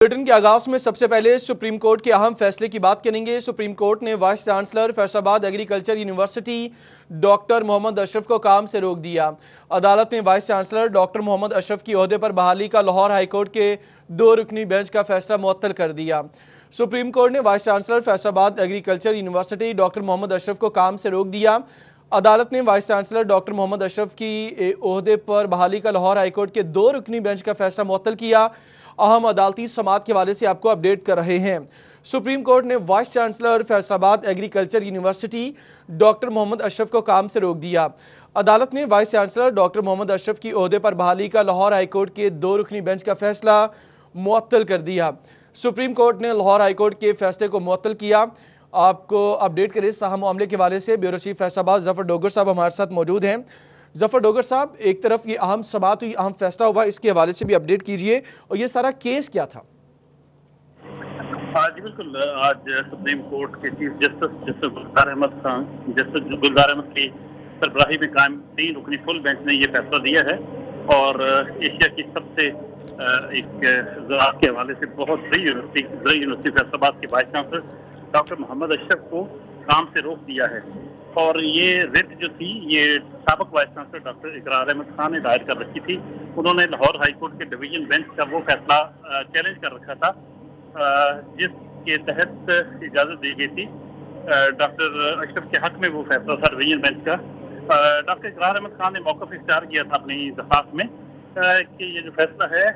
Bulletin के आगाज में सबसे पहले सुप्रीम कोर्ट के अहम फैसले की बात करेंगे। सुप्रीम कोर्ट ने vice chancellor Faisalabad agriculture university doctor Mohammad Ashraf को काम से रोक दिया। अदालत ने vice chancellor doctor Mohammad Ashraf की ओहदे पर बहाली का लाहौर हाईकोर्ट के 2 रुकनी बेंच का फैसला मुअत्तल कर दिया। सुप्रीम कोर्ट ने vice chancellor Faisalabad agriculture university doctor Mohammad Ashraf को काम से रोक दिया। अदालत ने vice chancellor doctor Mohammad Ashraf की ओहदे पर बहाली का लाहौर हाईकोर्ट के 2 रुकनी बेंच का फैसला मुअत्तल किया। अहम अदालती समात के हवाले से आपको अपडेट कर रहे हैं। सुप्रीम कोर्ट ने vice chancellor Faisalabad agriculture university doctor Mohammad Ashraf को काम से रोक दिया। अदालत ने vice chancellor doctor Mohammad Ashraf की ओहदे पर बहाली का लाहौर हाईकोर्ट के 2 रुकनी बेंच का फैसला मुअत्तल कर दिया। सुप्रीम कोर्ट ने लाहौर हाईकोर्ट के फैसले को मुअत्तल किया। आपको अपडेट करें इस अहम मामले के हवाले से ब्यूरो चीफ फैसलाबाद जफर डोगर साहब हमारे साथ मौजूद हैं। जफर डोगर साहब, एक तरफ ये अहम समात हुई, अहम फैसला हुआ, इसके हवाले से भी अपडेट कीजिए और ये सारा केस क्या था? जी बिल्कुल, आज सुप्रीम कोर्ट के चीफ जस्टिस गुलजार अहमद खान की सरबराही में कायम 3 रुकनी फुल बेंच ने ये फैसला दिया है और एशिया की सबसे एक ज़राअत के हवाले से बहुत बड़ी यूनिवर्सिटी फैसलाबाद के vice chancellor doctor Mohammad Ashraf को काम से रोक दिया है। और ये रिट जो थी ये साबिक वाइस चांसलर डॉक्टर इकरार अहमद खान ने दायर कर रखी थी। उन्होंने लाहौर हाईकोर्ट के डिवीजन बेंच का वो फैसला चैलेंज कर रखा था जिसके तहत इजाज़त दी गई थी डॉक्टर अशरफ के हक में। वो फैसला था डिवीजन बेंच का। डॉक्टर इकरार अहमद खान ने मौक़िफ़ इख्तियार किया था अपनी दरख्वास्त में कि ये जो फैसला है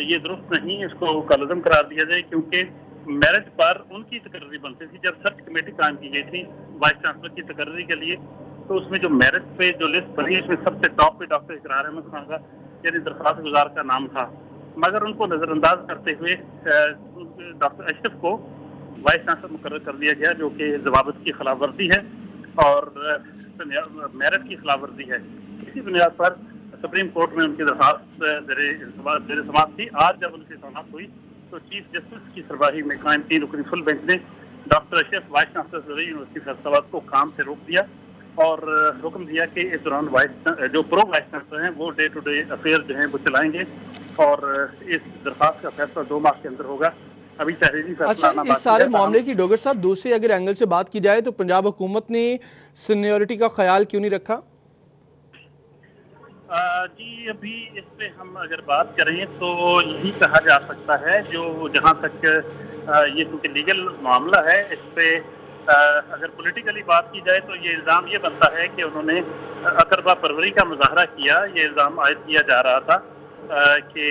ये दुरुस्त नहीं, इसको कलअदम करार दिया जाए, क्योंकि मेरिट पर उनकी तकर्री बनती थी। जब सर्च कमेटी कायम की गई थी वाइस चांसलर की तकर्री के लिए, तो उसमें जो मेरिट पे जो लिस्ट बनी उसमें सबसे टॉप पे डॉक्टर इकरार अहमद खान का यानी दरख्वास्त गुजार का नाम था। मगर उनको नज़रअंदाज करते हुए डॉक्टर अशरफ को वाइस चांसलर मुकर्रर कर दिया गया, जो कि ज़वाबित की खिलाफ वर्जी है और मेरिट की खिलाफ वर्जी है। इसी बुनियाद पर सुप्रीम कोर्ट में उनकी दरख्वास्त ज़ेर समाअत थी। आज जब उनकी समाअत हुई तो चीफ जस्टिस की सरबराही में कायम 3 रुकनी फुल बेंच ने doctor Ashraf vice chancellor university Faisalabad को काम से रोक दिया और हुक्म दिया कि इस दौरान जो प्रो वाइस चांसलर हैं वो डे टू डे अफेयर जो हैं वो चलाएंगे और इस दरख्वास्त का फैसला 2 माह के अंदर होगा। अभी तहरीरी फैसला आना बाकी है। इस सारे मामले की डोगर साहब दूसरे अगर एंगल से बात की जाए तो पंजाब हुकूमत ने सीनियरिटी का ख्याल क्यों नहीं रखा? जी अभी इस पे हम अगर बात करें तो यही कहा जा सकता है, जो जहाँ तक ये क्योंकि लीगल मामला है, इस पे अगर पॉलिटिकली बात की जाए तो ये इल्ज़ाम ये बनता है कि उन्होंने अकरबा परवरी का मुजाहरा किया। ये इल्ज़ाम आयद किया जा रहा था कि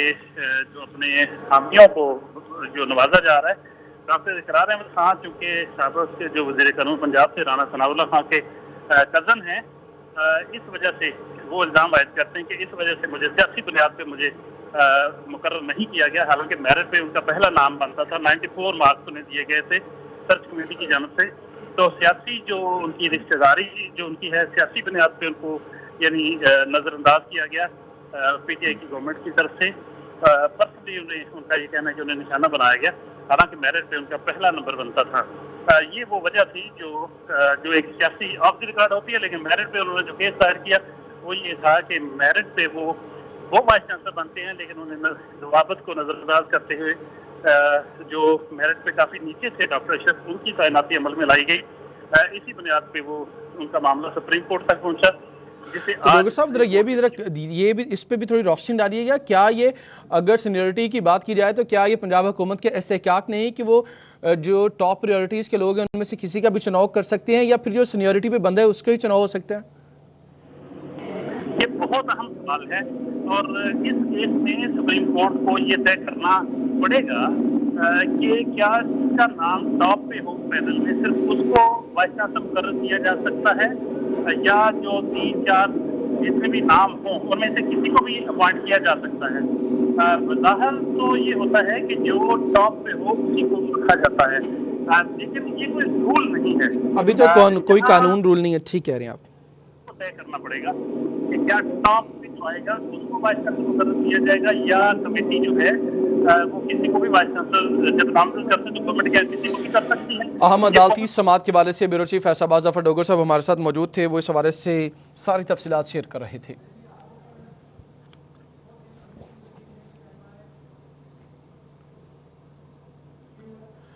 जो अपने हामियों को जो नवाजा जा रहा है। डॉक्टर इकरार अहमद खान चूँकि साबिक़ जो वज़ीर क़ानून पंजाब से राना सनाउल्लाह खान के कज़न हैं, इस वजह से वो इल्ज़ाम आयद करते हैं कि इस वजह से मुझे सियासी बुनियाद पे मुझे मुकर्रर नहीं किया गया, हालांकि मेरिट पे उनका पहला नाम बनता था। 94 मार्क्स उन्हें दिए गए थे सर्च कमेटी की जानब से। तो सियासी जो उनकी रिश्तेदारी जो उनकी है, सियासी बुनियाद पे उनको यानी नज़रअंदाज किया गया पीटीआई की गवर्नमेंट की तरफ से। पर्सनली उनका ये कहना है कि उन्हें निशाना बनाया गया, हालांकि मेरिट पे उनका पहला नंबर बनता था। ये वो वजह थी जो एक सियासी ऑफ द रिकॉर्ड होती है, लेकिन मेरिट पे उन्होंने जो केस दायर किया वो ये था कि मेरिट पे वो वाइस चांसलर बनते हैं, लेकिन उन्हें ज़वाबित को नज़रअंदाज करते हुए जो मेरिट पे काफ़ी नीचे थे डॉक्टर अशरफ, उनकी तैनाती अमल में लाई गई। इसी बुनियाद पे वो उनका मामला सुप्रीम कोर्ट तक पहुंचा। डॉक्टर साहब ये भी इस पे भी थोड़ी रोशनी डालिएगा। क्या ये अगर सीनियरिटी की बात की जाए तो क्या ये पंजाब हुकूमत के एहतियात नहीं कि वो जो टॉप प्रायोरिटीज के लोग हैं उनमें से किसी का भी चुनाव कर सकते हैं, या फिर जो सीनियरिटी पे बंदा है उसका ही चुनाव हो सकता है? ये बहुत अहम सवाल है और इस केस में सुप्रीम कोर्ट को ये तय करना पड़ेगा कि क्या जिसका नाम टॉप पे हो पैनल में सिर्फ उसको वाइस चांसलर मुकर्रर किया जा सकता है, या जो 3-4 जितने भी नाम हों उनमें से किसी को भी अपॉइंट किया जा सकता है। ज़ाहिर तो ये होता है कि जो टॉप पे हो उसी को रखा जाता है, लेकिन ये कोई रूल नहीं है। अभी तो कोई कानून रूल नहीं है, ठीक कह रहे हैं आप। तय करना पड़ेगा कि क्या टॉप पे जो आएगा उसको वाइस चांसलर मुकर्रर किया जाएगा, या कमेटी जो है वो किसी को भी वाइस चांसलर जब नामजद करते तो गवर्नमेंट क्या किसी को भी कर सकती है। अहम अदालती समात के हवाले से ब्यूरो चीफ फैसलाबाद जफर डोगर साहब हमारे साथ मौजूद थे, वो इस हवाले से सारी तफसीलात शेयर कर रहे थे।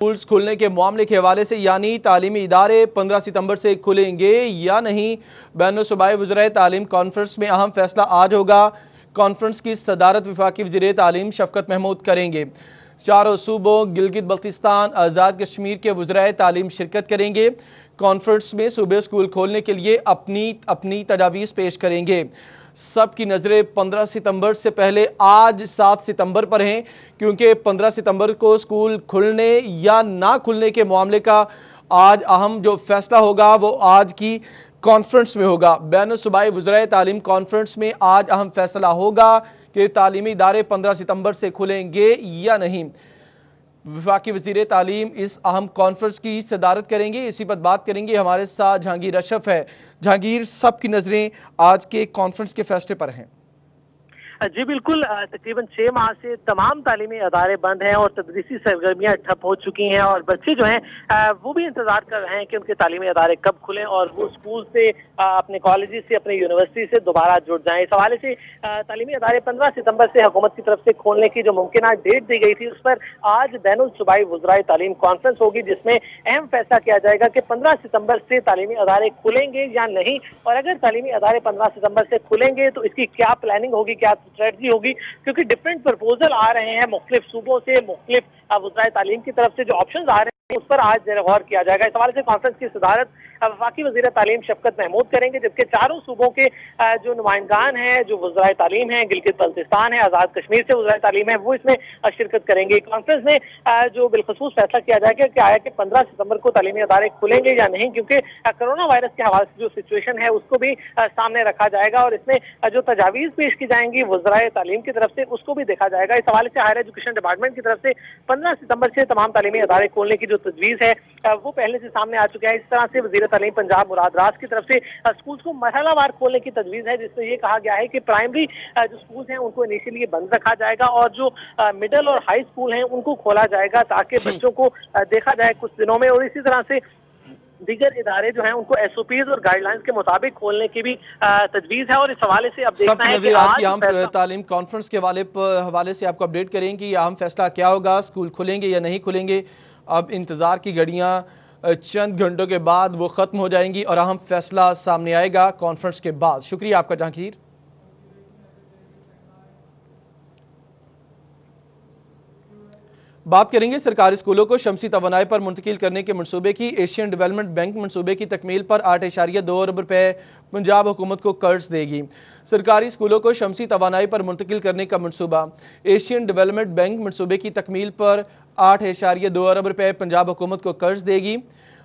اسکولز کھلنے کے معاملے کے حوالے سے یعنی تعلیمی ادارے 15 ستمبر سے کھلیں گے یا نہیں، بین الصوبائی وزرائے تعلیم کانفرنس میں اہم فیصلہ آج ہوگا۔ کانفرنس کی صدارت وفاقی وزیر تعلیم شفقت محمود کریں گے۔ چاروں صوبوں گلگت بلتستان آزاد کشمیر کے وزرائے تعلیم شرکت کریں گے۔ کانفرنس میں صوبے اسکول کھولنے کے لیے اپنی تجاویز پیش کریں گے۔ سب کی نظریں 15 ستمبر سے پہلے آج 7 ستمبر پر ہیں، کیونکہ 15 ستمبر کو اسکول کھلنے یا نہ کھلنے کے معاملے کا آج اہم جو فیصلہ ہوگا وہ آج کی کانفرنس میں ہوگا۔ بین الصوبائی وزرائے تعلیم کانفرنس میں آج اہم فیصلہ ہوگا کہ تعلیمی ادارے 15 ستمبر سے کھلیں گے یا نہیں۔ وفاقی وزیر تعلیم اس اہم کانفرنس کی صدارت کریں گے۔ اسی پر بات کریں گے، ہمارے ساتھ جہانگیر اشرف ہے۔ جہانگیر، سب کی نظریں آج کے کانفرنس کے فیصلے پر ہیں۔ جی بالکل، تقریباً 6 ماہ سے تمام تعلیمی ادارے بند ہیں اور تدریسی سرگرمیاں ٹھپ ہو چکی ہیں، اور بچے جو ہیں وہ بھی انتظار کر رہے ہیں کہ ان کے تعلیمی ادارے کب کھلیں اور وہ اسکول سے اپنے کالجز سے اپنے یونیورسٹی سے دوبارہ جڑ جائیں۔ اس حوالے سے تعلیمی ادارے 15 ستمبر سے حکومت کی طرف سے کھولنے کی جو ممکنہ ڈیٹ دی گئی تھی، اس پر آج بین الصوبائی وزرائے تعلیم کانفرنس ہوگی، جس میں اہم فیصلہ کیا جائے گا کہ 15 ستمبر سے تعلیمی ادارے کھلیں گے یا نہیں، اور اگر تعلیمی ادارے 15 ستمبر سے کھلیں گے تو اس کی کیا پلاننگ ہوگی، کیا اسٹریٹجی ہوگی، کیونکہ ڈفرینٹ پرپوزل آ رہے ہیں مختلف صوبوں سے، مختلف وزرائے تعلیم کی طرف سے جو آپشنز آ رہے ہیں اس پر آج غور کیا جائے گا۔ اس حوالے سے کانفرنس کی صدارت وفاقی وزیر تعلیم شفقت محمود کریں گے، جبکہ چاروں صوبوں کے جو نمائندگان ہیں، جو وزرائے تعلیم ہیں، گلگت بلتستان ہے، آزاد کشمیر سے وزرائے تعلیم ہے، وہ اس میں شرکت کریں گے۔ کانفرنس میں جو بالخصوص فیصلہ کیا جائے گا کہ آیا کہ 15 ستمبر کو تعلیمی ادارے کھلیں گے یا نہیں، کیونکہ کرونا وائرس کے حوالے سے جو سچویشن ہے اس کو بھی سامنے رکھا جائے گا، اور اس میں جو تجاویز پیش کی جائیں گی وزرائے تعلیم کی طرف سے اس کو بھی دیکھا جائے گا۔ اس حوالے سے ہائر ایجوکیشن ڈپارٹمنٹ کی طرف سے 15 ستمبر سے تمام تعلیمی ادارے کھولنے کی جو تجویز ہے وہ پہلے سے سامنے آ چکا ہے۔ اس طرح سے وزیر تعلیم پنجاب مراد راز کی طرف سے اسکولز کو مرحلہ وار کھولنے کی تجویز ہے، جس میں یہ کہا گیا ہے کہ پرائمری جو اسکولز ہیں ان کو انیشیلی بند رکھا جائے گا، اور جو مڈل اور ہائی اسکول ہیں ان کو کھولا جائے گا تاکہ بچوں کو دیکھا جائے کچھ دنوں میں، اور اسی طرح سے دیگر ادارے جو ہیں ان کو ایس او پیز اور گائیڈ لائنز کے مطابق کھولنے کی بھی تجویز ہے۔ اور اس حوالے سے اب دیکھنا ہے کہ آج کی اہم تعلیم کانفرنس کے حوالے سے آپ کو اپڈیٹ کریں کہ یہ اہم فیصلہ کیا ہوگا، اسکول کھلیں گے یا نہیں کھلیں گے۔ اب انتظار کی گھڑیاں چند گھنٹوں کے بعد وہ ختم ہو جائیں گی اور اہم فیصلہ سامنے آئے گا کانفرنس کے بعد۔ شکریہ آپ کا جہانگیر۔ بات کریں گے سرکاری اسکولوں کو شمسی توانائی پر منتقل کرنے کے منصوبے کی۔ ایشین ڈیولپمنٹ بینک منصوبے کی تکمیل پر 8.2 ارب روپے پنجاب حکومت کو قرض دے گی۔ سرکاری اسکولوں کو شمسی توانائی پر منتقل کرنے کا منصوبہ۔ ایشین ڈیولپمنٹ بینک منصوبے کی تکمیل پر 8.2 ارب روپے پنجاب حکومت کو قرض دے گی۔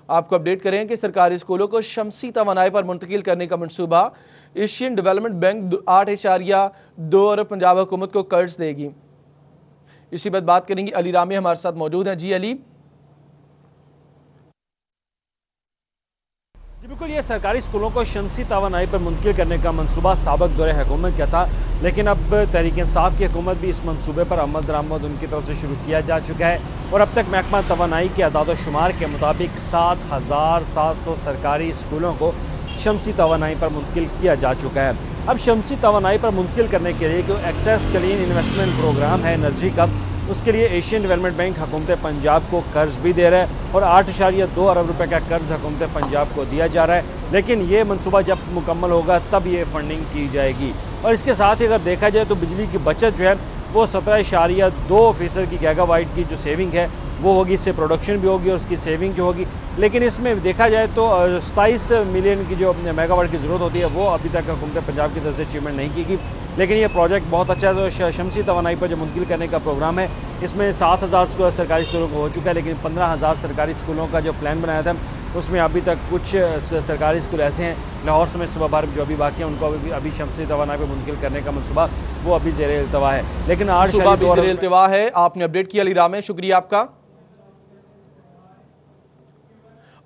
آپ کو اپڈیٹ کریں کہ سرکاری اسکولوں کو شمسی توانائی پر منتقل کرنے کا منصوبہ ایشین ڈیولپمنٹ بینک 8.2 ارب پنجاب حکومت کو قرض دے گی۔ اسی پر بات کریں گے، علی رامی ہمارے ساتھ موجود ہیں۔ جی علی۔ جی بالکل، یہ سرکاری اسکولوں کو شمسی توانائی پر منتقل کرنے کا منصوبہ سابق دور حکومت کا تھا، لیکن اب تحریک انصاف کی حکومت بھی اس منصوبے پر عمل درآمد ان کی طرف سے شروع کیا جا چکا ہے، اور اب تک محکمہ توانائی کے اعداد و شمار کے مطابق 7,700 سرکاری اسکولوں کو شمسی توانائی پر منتقل کیا جا چکا ہے۔ اب شمسی توانائی پر منتقل کرنے کے لیے جو ایکسیس کلین انویسٹمنٹ پروگرام ہے انرجی کا، اس کے لیے ایشین ڈیولپمنٹ بینک حکومت پنجاب کو قرض بھی دے رہا ہے، اور 8.2 ارب روپے کا قرض حکومت پنجاب کو دیا جا رہا ہے، لیکن یہ منصوبہ جب مکمل ہوگا تب یہ فنڈنگ کی جائے گی۔ اور اس کے ساتھ ہی اگر دیکھا جائے تو بجلی کی بچت جو ہے وہ 17.2% کی گیگا وائٹ کی جو سیونگ ہے وہ ہوگی، اس سے پروڈکشن بھی ہوگی اور اس کی سیونگ جو ہوگی، لیکن اس میں دیکھا جائے تو 27 ملین کی جو میگا واٹ کی ضرورت ہوتی ہے وہ ابھی تک حکومت پنجاب کی طرف سے اچیومنٹ نہیں کی گئی، لیکن یہ پروجیکٹ بہت اچھا ہے۔ شمسی توانائی پر جو منتقل کرنے کا پروگرام ہے اس میں 7,000 سرکاری اسکولوں کو ہو چکا ہے، لیکن 15,000 سرکاری اسکولوں کا جو پلان بنایا تھا اس میں ابھی تک کچھ سرکاری اسکول ایسے ہیں لاہور سمیت صوبہ بھر جو ابھی باقی ہیں، ان کو ابھی شمسی توانائی پر منتقل کرنے کا منصوبہ وہ ابھی زیر التوا ہے، لیکن 8.2 زیر التوا ہے۔ آپ نے اپڈیٹ کیا علی رام، شکریہ آپ کا۔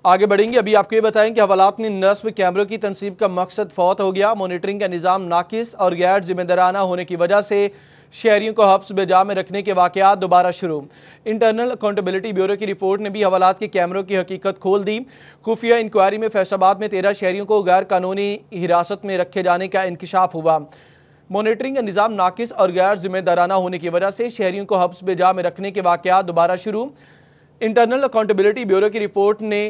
آگے بڑھیں گے، ابھی آپ کو یہ بتائیں کہ حوالات میں نصب کیمروں کی تنصیب کا مقصد فوت ہو گیا۔ مانیٹرنگ کا نظام ناقص اور غیر ذمہ دارانہ ہونے کی وجہ سے شہریوں کو حبس بجا میں رکھنے کے واقعات دوبارہ شروع۔ انٹرنل اکاؤنٹیبلٹی بیورو کی رپورٹ نے بھی حوالات کے کیمروں کی حقیقت کھول دی۔ خفیہ انکوائری میں فیصل آباد میں 13 شہریوں کو غیر قانونی حراست میں رکھے جانے کا انکشاف ہوا۔ مانیٹرنگ کا نظام ناقص اور غیر ذمہ دارانہ ہونے کی وجہ سے شہریوں کو حبس بجا میں رکھنے کے واقعات دوبارہ شروع۔ इंटरनल अकाउंटेबिलिटी ब्यूरो की रिपोर्ट ने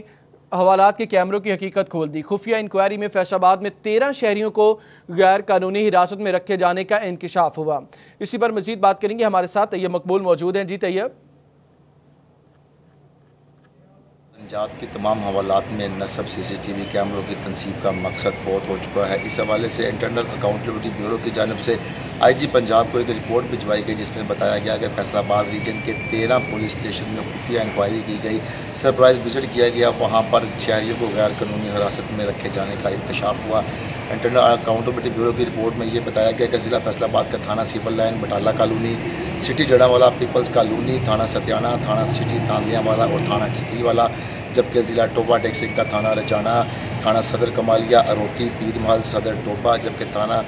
हवालात के कैमरों की हकीकत खोल दी। खुफिया इंक्वायरी में फैसलाबाद में 13 शहरियों को गैर कानूनी हिरासत में रखे जाने का इंकिशाफ हुआ। इसी पर मजीद बात करेंगे, हमारे साथ तैयब मकबूल मौजूद हैं। जी तैयब। पंजाब की तमाम हवालात में नस्ब सीसीटीवी कैमरों की तनसीब का मकसद फौत हो चुका है। इस हवाले से इंटरनल अकाउंटेबिलिटी ब्यूरो की जानिब से आईजी पंजाब को एक रिपोर्ट भिजवाई गई, जिसमें बताया गया कि फैसलाबाद रीजन के 13 पुलिस स्टेशन में खुफिया इंक्वायरी की गई, सरप्राइज विजिट किया गया, वहाँ पर शहरियों को गैर कानूनी हिरासत में रखे जाने का इंकशाफ हुआ। इंटरनल अकाउंटेबिलिटी ब्यूरो की रिपोर्ट में ये बताया गया कि जिला फैसलाबाद का थाना civil line, Batala colony, city Jaranwala, people's colony, थाना सत्याना, थाना सिटी तांदियावाला और थाना ठीकरी वाला, जबकि जिला टोबा टेक्सिंग का थाना रजाना, थाना सदर कमालिया, अरोटी, पीरमहल, सदर टोबा, जबकि थाना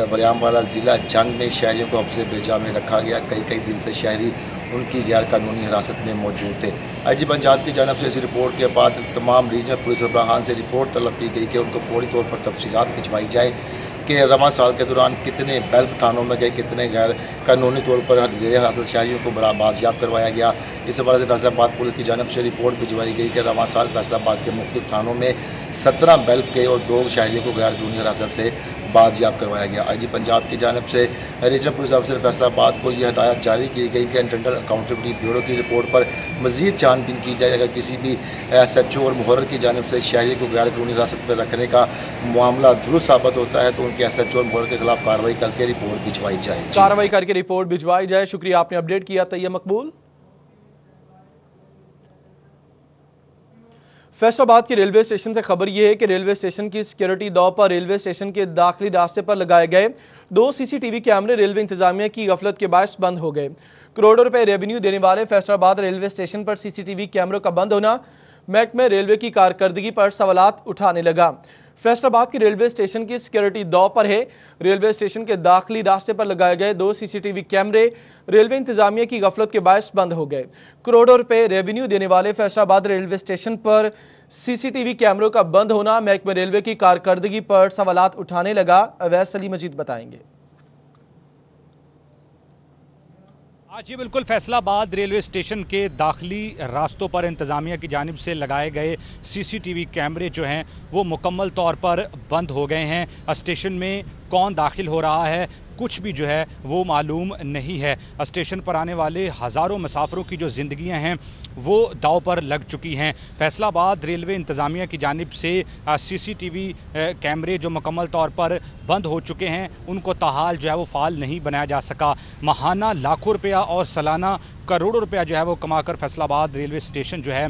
वरियामवाला जिला जंग में शहरियों को हफ्ते बेजा में रखा गया। कई दिन से शहरी उनकी गैर कानूनी हिरासत में मौजूद थे। आईजी पंजाब की जानब से इस रिपोर्ट के बाद तमाम रीजनल पुलिस सरबराहान से रिपोर्ट तलब की गई कि उनको फौरी तौर पर तफसीलात भिजवाई जाए कि रवां साल के दौरान कितने बेल्ट थानों में गए, कितने गैर कानूनी तौर पर जेर हिरासत शहरियों को बड़ा बाजियाब करवाया गया। इस हवाले से फैसलाबाद पुलिस की जानब से रिपोर्ट भिजवाई गई कि रवां साल फैसलाबाद के मुख्तलिफ थानों में 17 बेल्ट के और 2 शहरियों को गैर कानूनी हिरासत से बाजियाब करवाया गया। आईजी पंजाब की जानब से रीजनल पुलिस अफसर फैसलाबाद को यह हदायत जारी की गई कि इंटरनल अकाउंटेबिलिटी ब्यूरो की रिपोर्ट पर मजीद छानबीन की जाए। अगर किसी भी SHO और मुहर्रर की जानब से शहरी को गैर कानूनी हिरासत में रखने का मामला दुरुस्त साबित होता है तो उनके SHO और मुहर्रर के खिलाफ कार्रवाई करके रिपोर्ट भिजवाई जाए। कार्रवाई करके रिपोर्ट भिजवाई जाए। शुक्रिया, आपने अपडेट किया तैयब मकबूल। फैसलाबाद के रेलवे स्टेशन से खबर यह है कि रेलवे स्टेशन की सिक्योरिटी दौर पर रेलवे स्टेशन के दाखिली रास्ते पर लगाए गए 2 सीसीटीवी कैमरे रेलवे इंतजामिया की गफलत के बायस बंद हो गए। करोड़ों रुपए रेवेन्यू देने वाले फैसलाबाद रेलवे स्टेशन पर सीसीटीवी कैमरों का बंद होना महकमे रेलवे की कारकर्दगी पर सवालात उठाने लगा। फैसलाबाद के रेलवे स्टेशन की सिक्योरिटी दौर पर है। रेलवे स्टेशन के दाखिली रास्ते पर लगाए गए 2 सीसीटीवी कैमरे रेलवे इंतजामिया की गफलत के बायस बंद हो गए। करोड़ों रुपए रेवेन्यू देने वाले फैसलाबाद रेलवे स्टेशन पर सीसीटीवी कैमरों का बंद होना महकमे रेलवे की कारकर्दगी पर सवालात उठाने लगा। अवैस अली मजीद बताएंगे। आज ये बिल्कुल फैसलाबाद रेलवे स्टेशन के दाखिली रास्तों पर इंतजामिया की जानिब से लगाए गए सीसीटीवी कैमरे जो हैं वो मुकम्मल तौर पर बंद हो गए हैं। स्टेशन में कौन दाखिल हो रहा है कुछ भी जो है वो मालूम नहीं है। स्टेशन पर आने वाले हज़ारों मुसाफिरों की जो ज़िंदगियां हैं वो दाव पर लग चुकी हैं। फैसलाबाद रेलवे इंतज़ामिया की जानिब से सीसीटीवी कैमरे जो मुकम्मल तौर पर बंद हो चुके हैं उनको ताहाल जो है वो फ़ाल नहीं बनाया जा सका। माहाना लाखों रुपया और सालाना करोड़ों रुपया जो है वो कमाकर फैसलाबाद रेलवे स्टेशन जो है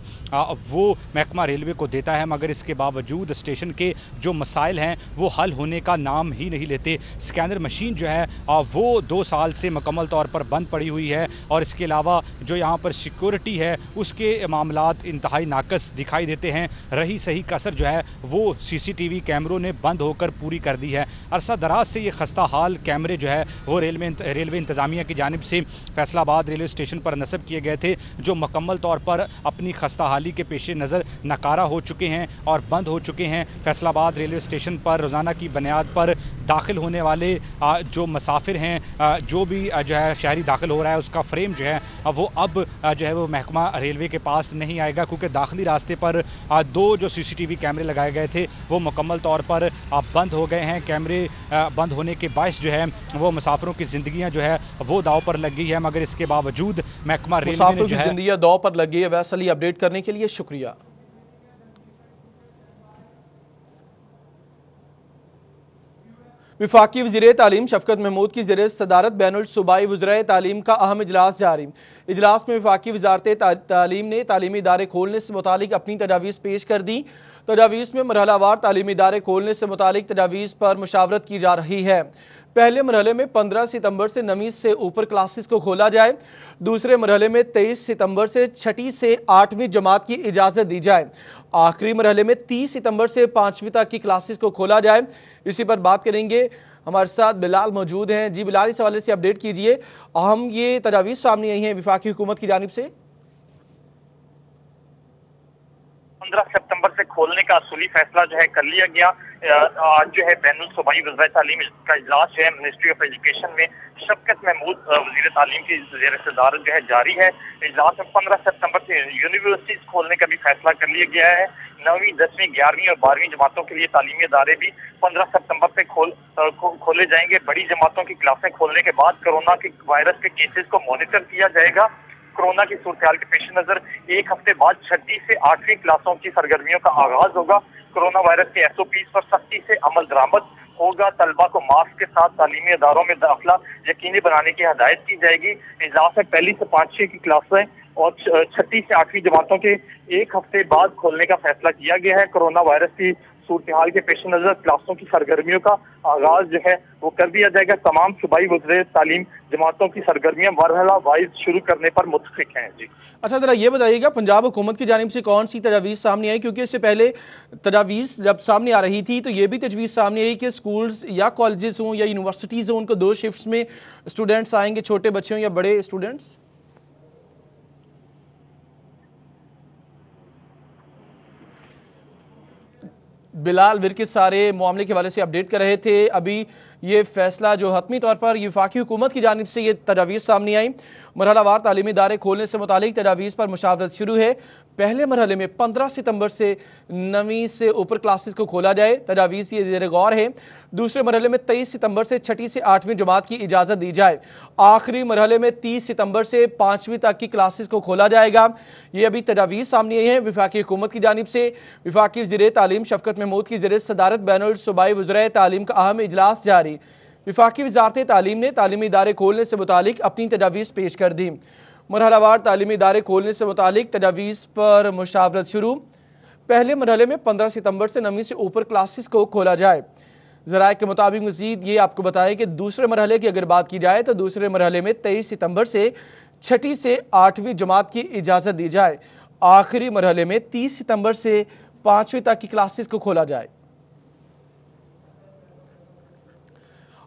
वो महकमा रेलवे को देता है, मगर इसके बावजूद स्टेशन के जो मसाइल हैं वो हल होने का नाम ही नहीं लेते। स्कैनर मशीन जो है वो 2 साल से मुकम्मल तौर पर बंद पड़ी हुई है और इसके अलावा जो यहाँ पर सिक्योरिटी है उसके मामलात इंतहाई नाकस दिखाई देते हैं। रही सही कसर जो है वो सीसीटीवी कैमरों ने बंद होकर पूरी कर दी है। अरसा दराज से ये खस्ता हाल कैमरे जो है वो रेलवे इंतजामिया की जानिब से फैसलाबाद रेलवे स्टेशन पर नस्ब किए गए थे, जो मुकम्मल तौर पर अपनी खस्ता हाली के पेश नज़र नकारा हो चुके हैं और बंद हो चुके हैं। फैसलाबाद रेलवे स्टेशन पर रोज़ाना की बुनियाद पर दाखिल होने वाले जो मुसाफिर हैं, जो भी जो है शहरी दाखिल हो रहा है उसका फ्रेम जो है वो अब जो है वो महकमा रेलवे के पास नहीं आएगा, क्योंकि दाखिली रास्ते पर 2 जो सीसीटीवी कैमरे लगाए गए थे वो मुकम्मल तौर पर बंद हो गए हैं। कैमरे बंद होने के बायस जो है वो मुसाफिरों की जिंदगियां जो है वो दाव पर लग गई है, मगर इसके बावजूद महकमा रेलवे ने जो है जिंदगियां दाव पर लग गई है। वैसे ही अपडेट करने के लिए शुक्रिया। वफाकी वज़ीर तालीम शफकत महमूद की ज़ेर सदारत बैनुल सूबाई वज़राए तालीम का अहम इजलास जारी। इजलास में वफाकी वज़ारत तालीम ने तालीमी इदारे खोलने से मुतालिक अपनी तजावीज़ पेश कर दी। तजावीज़ में मरहलावार तालीमी इदारे खोलने से मुतालिक तजावीज़ पर मुशावरत की जा रही है। पहले मरहले में 15 सितंबर से 9वीं से ऊपर क्लासेस को खोला जाए। दूसरे मरहले में 23 सितंबर से 6ठी से 8वीं जमात की इजाज़त दी जाए। आखिरी मरहले में 30 सितंबर से 5वीं तक की क्लासेस को खोला जाए। इसी पर बात करेंगे, हमारे साथ बिलाल मौजूद हैं। जी बिलाल, इस हवाले से अपडेट कीजिए। अहम ये तजावीज़ सामने आई हैं वफाकी हुकूमत की जानिब से। 15 सितंबर से खोलने का असूली फैसला जो है कर लिया गया। आज जो है बैनुल सूबाई वज़ीर तालीम का इजलास जो है मिनिस्ट्री ऑफ एजुकेशन में शफकत महमूद वज़ीर तालीम की ज़ेर सदारत जो है जारी है। इजलास में 15 सितंबर से यूनिवर्सिटीज खोलने का भी फैसला कर लिया गया है। 9वीं 10वीं 11वीं और 12वीं जमातों के लिए तालीमी इदारे भी 15 सितंबर से खोले जाएंगे। बड़ी जमातों की क्लासें खोलने के बाद कोरोना के वायरस के केसेस को मॉनिटर किया जाएगा। कोरोना की सूरत के पेश नजर एक हफ्ते बाद 6वीं से 8वीं क्लासों की सरगर्मियों का आगाज होगा। कोरोना वायरस के SOPs पर सख्ती से अमल दरामद होगा। तलबा को मास्क के साथ तालीमी इदारों में दाखिला यकीनी बनाने की हदायत की जाएगी। इजलास में 1 से 5 की क्लासें और 6वीं से 8वीं जमातों के एक हफ्ते बाद खोलने का फैसला किया गया है। कोरोना वायरस की सूरत के पेश नजर क्लासों की सरगर्मियों का आगाज जो है वो कर दिया जाएगा। तमाम सूबाई वज़ीर तालीम जमातों की सरगर्मियां मरहला वाइज शुरू करने पर मुत्तफिक हैं। जी अच्छा, जरा ये बताइएगा पंजाब हुकूमत की जानिब से कौन सी तजावीज़ सामने आई, क्योंकि इससे पहले तजावीज़ जब सामने आ रही थी तो ये भी तजवीज़ सामने आई कि स्कूल्स या कॉलेजेस हों या यूनिवर्सिटीज़ हों उनको 2 शिफ्ट्स में स्टूडेंट्स आएंगे, छोटे बच्चे हों या बड़े स्टूडेंट्स। बिलाल विरक सारे मामले के हवाले से अपडेट कर रहे थे। अभी ये फैसला जो हतमी तौर पर वफाकी हुकूमत की जानिब से ये तजावीज़ सामने आई। मरहलावार तालीमी इदारे खोलने से मुतालिक तजावीज़ पर मुशावरत शुरू है। पहले मरहले में 15 सितंबर से 9वीं से ऊपर क्लासेस को खोला जाए, तजावीज़ ये ज़ेर गौर है। दूसरे मरहले में 23 सितंबर से 6वीं से 8वीं जमात की इजाज़त दी जाए। आखिरी मरहले में 30 सितंबर से 5वीं तक की क्लासेस को खोला जाएगा। ये अभी तजावीज़ सामने आई है वफाकी हुकूमत की जानिब से। वफाकी वज़ीर तालीम शफकत महमूद की ज़ेर सदारत बैनुल सूबाई वज़ीर तालीम का अहम इजलास जारी। वफाकी वज़ारत तालीम ने तालीमी इदारे खोलने से मुतालिक अपनी तजावीज़ पेश कर दी। मरहलावार तालीमी इदारे खोलने से मुतालिक तजावीज़ पर मुशावरत शुरू। पहले मरहले में 15 सितंबर से 9वीं से ऊपर क्लासेस को खोला जाए। ज़राए के मुताबिक मज़ीद ये आपको बताएं कि दूसरे मरहले की अगर बात की जाए तो दूसरे मरहले में 23 सितंबर से 6वीं से 8वीं जमात की इजाज़त दी जाए। आखिरी मरहले में 30 सितंबर से 5वीं तक की क्लासेस को खोला जाए।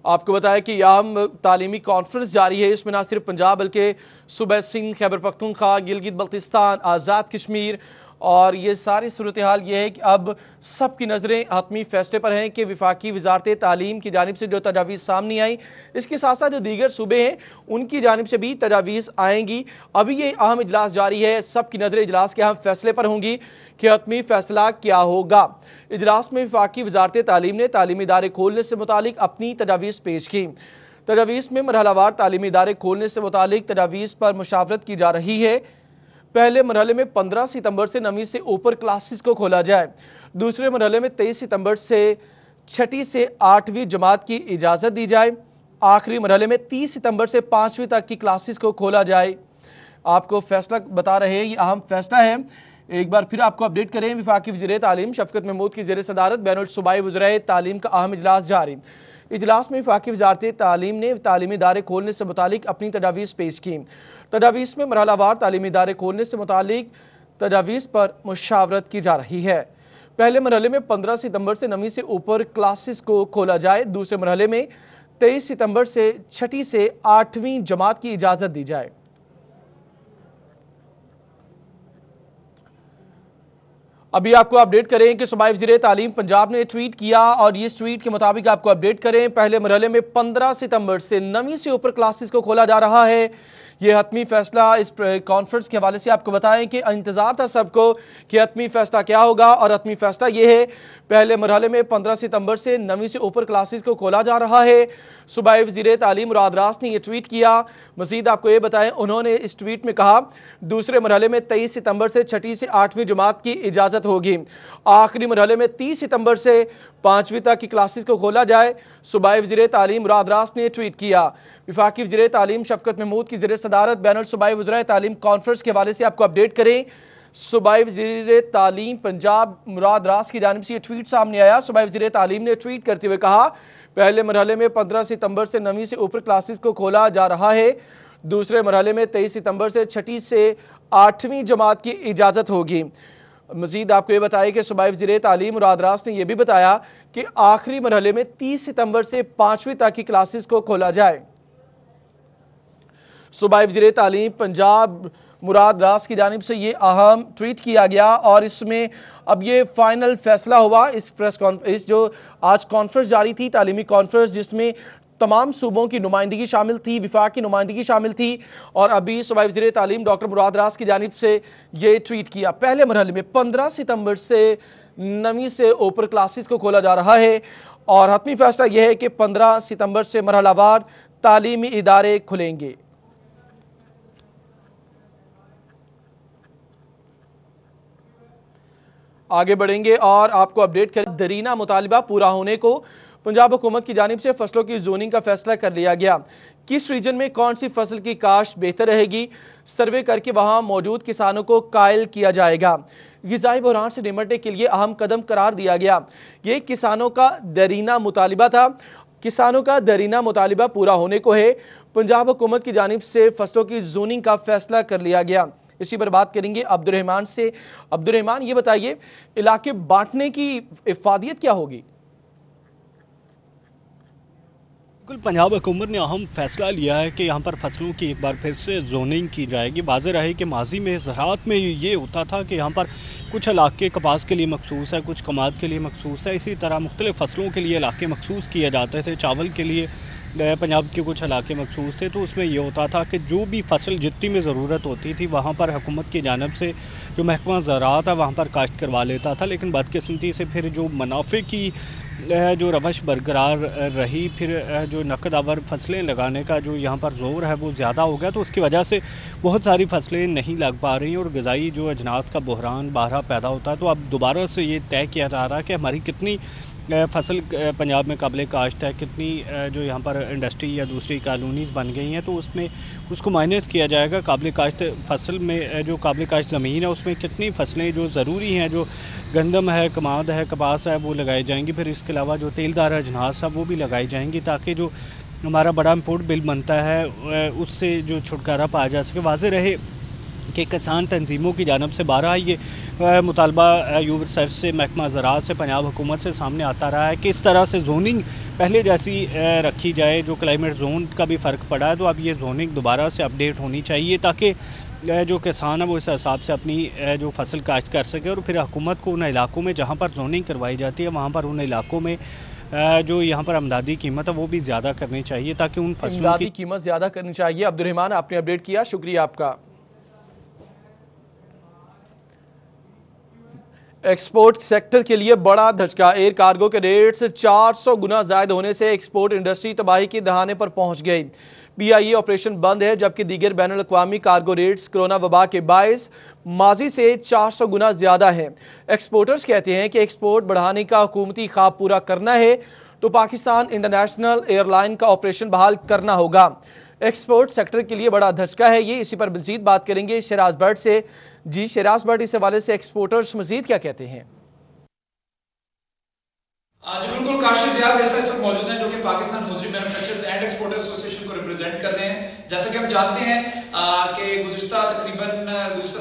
आपको बताया कि याम तालीमी कॉन्फ्रेंस जारी है। इसमें न सिर्फ पंजाब बल्कि सूबा सिंध, खैबर पख्तूनख्वा, गिलगित बल्तिस्तान, आज़ाद कश्मीर और ये सारी सूरत हाल ये है कि अब सबकी नज़रें हतमी फैसले पर हैं कि वफाकी वज़ारत तालीम की जानिब से जो तजावीज़ सामने आई, इसके साथ साथ जो दीगर सूबे हैं उनकी जानिब से भी तजावीज़ आएंगी। अभी ये अहम इजलास जारी है, सबकी नज़रें इजलास के अहम फैसले पर होंगी कि हतमी फैसला क्या होगा। इजलास में वफाकी वज़ारत तालीम ने तालीमी इदारे खोलने से मुतालिक अपनी तजावीज़ पेश की। तजावीज़ में मरहलावार तालीमी इदारे खोलने से मुतालिक तजावीज़ पर मुशावरत की जा रही है। पहले मरहले में 15 सितंबर से 9वीं से ऊपर क्लासेस को खोला जाए। दूसरे मरहले में 23 सितंबर से 6वीं से 8वीं जमात की इजाज़त दी जाए। आखिरी मरहले में 30 सितंबर से 5वीं तक की क्लासेस को खोला जाए। आपको फैसला बता रहे हैं, ये अहम फैसला है। एक बार फिर आपको अपडेट करें, वफाकी वज़ीर तालीम शफकत महमूद की ज़ेर सदारत बैनुल सूबाई वज़ीर तालीम का अहम इजलास जारी। इजलास में वफाकी वज़ारत तालीम ने तालीमी इदारे खोलने से मुतालिक अपनी तजावीज़ पेश की। तजावीज़ में मरहलावार तालीमी इदारे खोलने से मुतालिक तजावीज़ पर मुशावरत की जा रही है। पहले मरहले में 15 सितंबर से 9वीं से ऊपर क्लासेस को खोला जाए। दूसरे मरहले में 23 सितंबर से 6वीं से 8वीं जमात की इजाज़त दी जाए। अभी आपको अपडेट करें कि सूबाई वज़ीर तालीम पंजाब ने ट्वीट किया और इस ट्वीट के मुताबिक आपको अपडेट करें, पहले मरहले में 15 सितंबर से 9वीं से ऊपर क्लासेस को खोला जा रहा है। यह हतमी फैसला इस कॉन्फ्रेंस के हवाले से आपको बताएं कि इंतजार था सबको कि हतमी फैसला क्या होगा, और हतमी फैसला यह है पहले मरहले में 15 सितंबर से 9वीं से ऊपर क्लासेस को खोला जा रहा है। सूबाई वज़ीर तालीम मुराद रास ने यह ट्वीट किया। मज़ीद आपको ये बताएं, उन्होंने इस ट्वीट में कहा दूसरे मरहले में 23 सितंबर से 6वीं से 8वीं जमात की इजाज़त होगी। आखिरी मरहले में 30 सितंबर से 5वीं तक की क्लासेस को खोला जाए। सूबाई वज़ीर तालीम मुराद रास ने ट्वीट किया। वफाकी वज़ीर तालीम शफकत महमूद की ज़ेर सदारत बैनुल सूबाई वज़ीर तालीम कॉन्फ्रेंस के हवाले से आपको अपडेट करें। सूबाई वज़ीर तालीम पंजाब मुराद रास की जानिब से ये ट्वीट सामने आया। सूबाई वज़ीर तालीम ने ट्वीट करते हुए कहा, पहले मरहले में 15 सितंबर से 9वीं से ऊपर क्लासेस को खोला जा रहा है। दूसरे मरहले में 23 सितंबर से 6वीं से 8वीं जमात की इजाज़त होगी। मज़ीद आपको ये बताया कि सूबाई वज़ीर तालीम मुराद रास ने यह भी बताया कि आखिरी मरहले में 30 सितंबर से 5वीं तक की क्लासेस को खोला जाए। सूबाई वज़ीर तालीम पंजाब مراد راز کی جانب سے یہ اہم ٹویٹ کیا گیا اور اس میں اب یہ فائنل فیصلہ ہوا. اس جو آج کانفرنس جاری تھی, تعلیمی کانفرنس, جس میں تمام صوبوں کی نمائندگی شامل تھی, وفاق کی نمائندگی شامل تھی, اور ابھی صوبائی وزیر تعلیم ڈاکٹر مراد راز کی جانب سے یہ ٹویٹ کیا. پہلے مرحلے میں 15 ستمبر سے 9ویں سے اوپر کلاسز کو کھولا جا رہا ہے اور حتمی فیصلہ یہ ہے کہ 15 ستمبر سے مرحلہ وار تعلیمی ادارے کھلیں گے. آگے بڑھیں گے اور آپ کو اپڈیٹ کریں. درینہ مطالبہ پورا ہونے کو پنجاب حکومت کی جانب سے فصلوں کی زوننگ کا فیصلہ کر لیا گیا. کس ریجن میں کون سی فصل کی کاشت بہتر رہے گی, سروے کر کے وہاں موجود کسانوں کو قائل کیا جائے گا. غذائی بحران سے نمٹنے کے لیے اہم قدم قرار دیا گیا. یہ کسانوں کا درینہ مطالبہ تھا. کسانوں کا درینہ مطالبہ پورا ہونے کو ہے. پنجاب حکومت کی جانب سے فصلوں کی زوننگ کا فیصلہ کر لیا گیا. اسی پر بات کریں گے عبدالرحمان سے. عبدالرحمان, یہ بتائیے علاقے بانٹنے کی افادیت کیا ہوگی؟ بالکل, پنجاب حکومت نے اہم فیصلہ لیا ہے کہ یہاں پر فصلوں کی ایک بار پھر سے زوننگ کی جائے گی. واضح رہے کہ ماضی میں زراعت میں یہ ہوتا تھا کہ یہاں پر کچھ علاقے کپاس کے لیے مخصوص ہے, کچھ کماد کے لیے مخصوص ہے, اسی طرح مختلف فصلوں کے لیے علاقے مخصوص کیے جاتے تھے. چاول کے لیے پنجاب کے کچھ علاقے مخصوص تھے, تو اس میں یہ ہوتا تھا کہ جو بھی فصل جتنی میں ضرورت ہوتی تھی وہاں پر حکومت کی جانب سے جو محکمہ زراعت ہے وہاں پر کاشت کروا لیتا تھا. لیکن بدقسمتی سے پھر جو منافع کی جو روش برقرار رہی, پھر جو نقد آور فصلیں لگانے کا جو یہاں پر زور ہے وہ زیادہ ہو گیا, تو اس کی وجہ سے بہت ساری فصلیں نہیں لگ پا رہی اور غذائی جو اجناس کا بحران بارہا پیدا ہوتا ہے. تو اب دوبارہ سے یہ طے کیا جا رہا ہے کہ ہماری کتنی فصل پنجاب میں قابل کاشت ہے, کتنی جو یہاں پر انڈسٹری یا دوسری کالونیز بن گئی ہیں, تو اس میں اس کو مائنس کیا جائے گا. قابل کاشت فصل میں جو قابل کاشت زمین ہے اس میں کتنی فصلیں جو ضروری ہیں, جو گندم ہے, کماد ہے, کپاس ہے, وہ لگائی جائیں گی. پھر اس کے علاوہ جو تیل دار اجناس ہے وہ بھی لگائی جائیں گی, تاکہ جو ہمارا بڑا امپورٹ بل بنتا ہے اس سے جو چھٹکارا پایا جا سکے. واضح رہے کہ کسان تنظیموں کی جانب سے بارہا یہ مطالبہ ایوب سر سے, محکمہ زراعت سے, پنجاب حکومت سے سامنے آتا رہا ہے کہ اس طرح سے زوننگ پہلے جیسی رکھی جائے. جو کلائمیٹ زون کا بھی فرق پڑا ہے, تو اب یہ زوننگ دوبارہ سے اپڈیٹ ہونی چاہیے تاکہ جو کسان ہے وہ اس حساب سے اپنی جو فصل کاشت کر سکے. اور پھر حکومت کو ان علاقوں میں جہاں پر زوننگ کروائی جاتی ہے وہاں پر ان علاقوں میں جو یہاں پر امدادی قیمت ہے وہ بھی زیادہ کرنی چاہیے, تاکہ ان فصلوں کی قیمت زیادہ کرنی چاہیے. عبدالرحمان, آپ نے اپڈیٹ کیا, شکریہ آپ کا. ایکسپورٹ سیکٹر کے لیے بڑا دھچکا. ایئر کارگو کے ریٹس 400 گنا زائد ہونے سے ایکسپورٹ انڈسٹری تباہی کے دہانے پر پہنچ گئی. پی آئی اے آپریشن بند ہے, جبکہ دیگر بین الاقوامی کارگو ریٹس کرونا وبا کے باعث ماضی سے 400 گنا زیادہ ہیں. ایکسپورٹرز کہتے ہیں کہ ایکسپورٹ بڑھانے کا حکومتی خواب پورا کرنا ہے تو پاکستان انٹرنیشنل ایئر لائن کا آپریشن بحال کرنا ہوگا. ایکسپورٹ سیکٹر کے لیے بڑا دھچکا ہے یہ. اسی پر مزید بات کریں گے شہراز بٹ سے. جی شہراز بٹ, اس حوالے سے ایکسپورٹرز مزید کیا کہتے ہیں؟ جی بالکل, کاشف زیاد میرے ساتھ موجود ہیں جو کہ Pakistan hosiery manufacturers and exporter ایسوسی ایشن کو ریپرزینٹ کر رہے ہیں. جیسا کہ ہم جانتے ہیں کہ گزشتہ